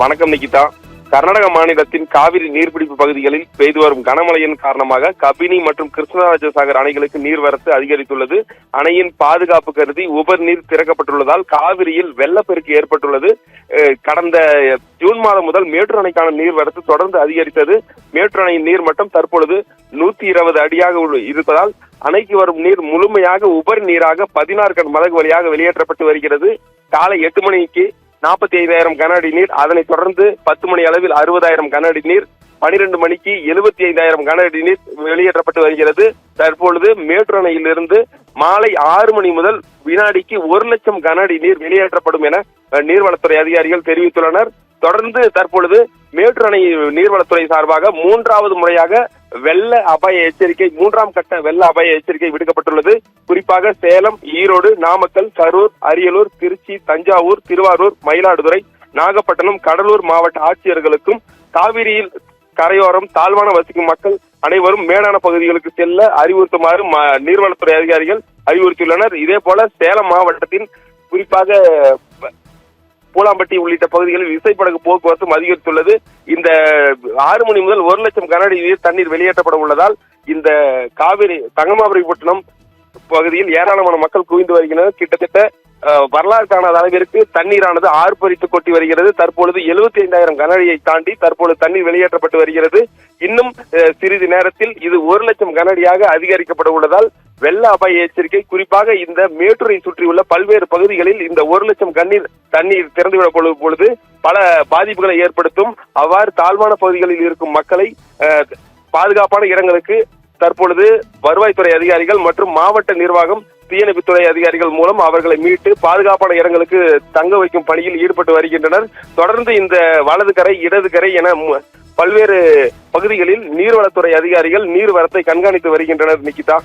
வணக்கம் நிகிதா. கர்நாடக மாநிலத்தின் காவிரி நீர்பிடிப்பு பகுதிகளில் பெய்து வரும் கனமழையின் காரணமாக கபினி மற்றும் கிருஷ்ணராஜசாகர் அணைகளுக்கு நீர்வரத்து அதிகரித்துள்ளது. அணையின் பாதுகாப்பு கருதி உபர் நீர் திறக்கப்பட்டுள்ளதால் காவிரியில் வெள்ளப்பெருக்கு ஏற்பட்டுள்ளது. கடந்த ஜூன் மாதம் முதல் மேட்டூர் அணைக்கான நீர்வரத்து தொடர்ந்து அதிகரித்தது. மேட்டூர் அணையின் நீர்மட்டம் தற்பொழுது 120 அடியாக இருப்பதால் அணைக்கு வரும் நீர் முழுமையாக உபரி நீராக 16 கண் மதகு வழியாக வெளியேற்றப்பட்டு வருகிறது. காலை 8 மணிக்கு 45,000 கன அடி நீர், அதனைத் தொடர்ந்து 10 மணி அளவில் 60,000 கன அடி நீர், 12 மணிக்கு 75,000 கன அடி நீர் வெளியேற்றப்பட்டு வருகிறது. தற்பொழுது மேட்டூர் அணையிலிருந்து மாலை 6 மணி முதல் வினாடிக்கு 1 லட்சம் கன அடி நீர் வெளியேற்றப்படும் என நீர்வளத்துறை அதிகாரிகள் தெரிவித்துள்ளனர். தொடர்ந்து தற்பொழுது மேட்டூர் அணை நீர்வளத்துறை சார்பாக 3வது முறையாக வெள்ள அபாய எச்சரிக்கை, 3ஆம் கட்ட வெள்ள அபாய எச்சரிக்கை விடுக்கப்பட்டுள்ளது. குறிப்பாக சேலம், ஈரோடு, நாமக்கல், கரூர், அரியலூர், திருச்சி, தஞ்சாவூர், திருவாரூர், மயிலாடுதுறை, நாகப்பட்டினம், கடலூர் மாவட்ட ஆட்சியர்களுக்கும் காவிரியில் கரையோரம் தாழ்வான வசிக்கும் மக்கள் அனைவரும் மேடான பகுதிகளுக்கு செல்ல அறிவுறுத்துமாறு நீர்வளத்துறை அதிகாரிகள் அறிவுறுத்தியுள்ளனர். இதே போல சேலம் மாவட்டத்தின் குறிப்பாக பூலாம்பட்டி உள்ளிட்ட பகுதிகளில் விசைப்படகு போக்குவரத்தும் அதிகரித்துள்ளது. இந்த 6 மணி முதல் 1 லட்சம் கன அடி நீர் தண்ணீர் வெளியேற்றப்பட உள்ளதால் இந்த காவிரி தங்கமாபுரிப்பட்டினம் பகுதியில் ஏராளமான மக்கள் குவிந்து வருகின்றனர். கிட்டத்தட்ட வரலாறு காணாத அளவிற்கு தண்ணீரானது ஆர்ப்பரித்து கொட்டி வருகிறது. தற்பொழுது 75,000 கன அடியை தாண்டி தற்பொழுது தண்ணீர் வெளியேற்றப்பட்டு வருகிறது. இன்னும் சிறிது நேரத்தில் இது 1 லட்சம் கன அடியாக அதிகரிக்கப்பட உள்ளதால் வெள்ள அபாய எச்சரிக்கை, குறிப்பாக இந்த மேட்டூரை சுற்றியுள்ள பல்வேறு பகுதிகளில் இந்த 1 லட்சம் தண்ணீர் திறந்துவிடப்படும் பொழுது பல பாதிப்புகளை ஏற்படுத்தும். அவ்வாறு தாழ்வான பகுதிகளில் இருக்கும் மக்களை பாதுகாப்பான இடங்களுக்கு தற்பொழுது வருவாய்த்துறை அதிகாரிகள் மற்றும் மாவட்ட நிர்வாகம், தீயணைப்புத்துறை அதிகாரிகள் மூலம் அவர்களை மீட்டு பாதுகாப்பான இடங்களுக்கு தங்க வைக்கும் பணியில் ஈடுபட்டு வருகின்றனர். தொடர்ந்து இந்த வலது கரை, இடது கரை என பல்வேறு பகுதிகளில் நீர்வளத்துறை அதிகாரிகள் நீர்வரத்தை கண்காணித்து வருகின்றனர். நிகிதா.